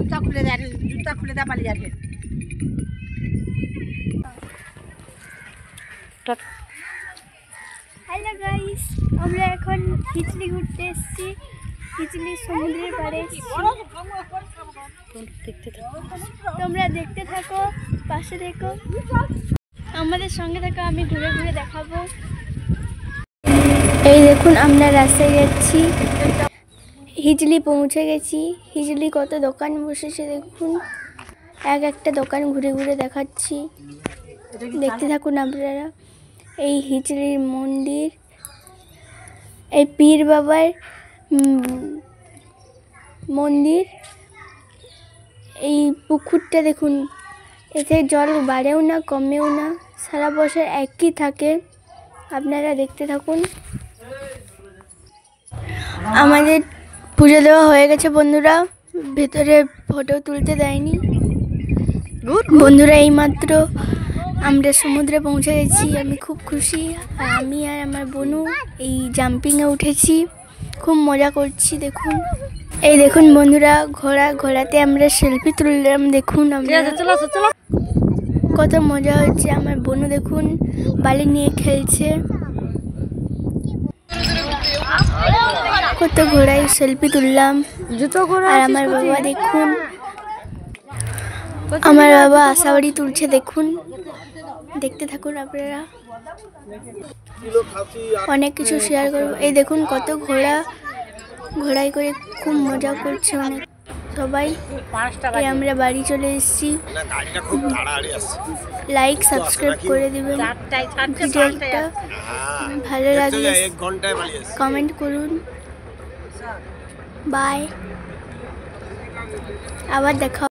জুতা খুলে দেয়, পালিয়ে যাবে। হ্যালো গাইস, আমরা এখন হিজলি ঘুরতে এসেছি। হিজলি সমুদ্রের পাড়ে। তোমরা দেখতে থাকো, পাশে দেখো, আমাদের সঙ্গে থাকো, আমি ঘুরে ঘুরে দেখাবো। এই দেখুন আমরা রাস্তায় যাচ্ছি, হিজলি পৌঁছে গেছি। হিজলি কত দোকান বসেছে দেখুন, একটা দোকান ঘুরে ঘুরে দেখাচ্ছি, দেখতে থাকুন আপনারা। এই হিজলির মন্দির, এই পীর বাবার মন্দির। এই পুকুরটা দেখুন, এতে জল বাড়েও না কমেও না, সারা বছর একই থাকে। আপনারা দেখতে থাকুন। আমাদের পুজো দেওয়া হয়ে গেছে বন্ধুরা, ভেতরে ফটো তুলতে দেয়নি বন্ধুরা। এইমাত্র আমরা সমুদ্রে পৌঁছে গেছি, আমি খুব খুশি। আর আমি আর আমার বোনু এই জাম্পিংয়ে উঠেছি, খুব মজা করছি। দেখুন, এই দেখুন বন্ধুরা, ঘোড়াতে আমরা সেলফি তুললাম। দেখুন আমরা কত মজা হচ্ছে। আমার বোনু দেখুন বালি নিয়ে খেলছে, কত ঘোড়ায় সেলফি তুললাম। আর আমার বাবা দেখুন, আমার বাবা আশাবাড়ি তুলছে। দেখুন, দেখতে থাকুন আপনারা, অনেক কিছু শেয়ার করবো। এই দেখুন কত ঘোড়ায় করে খুব মজা করছে অনেক সবাই। আমরা বাড়ি চলে এসেছি। লাইক সাবস্ক্রাইব করে দিবেন, ভিডিওটা ভালো লাগলে কমেন্ট করুন। বাই, আবার দেখা।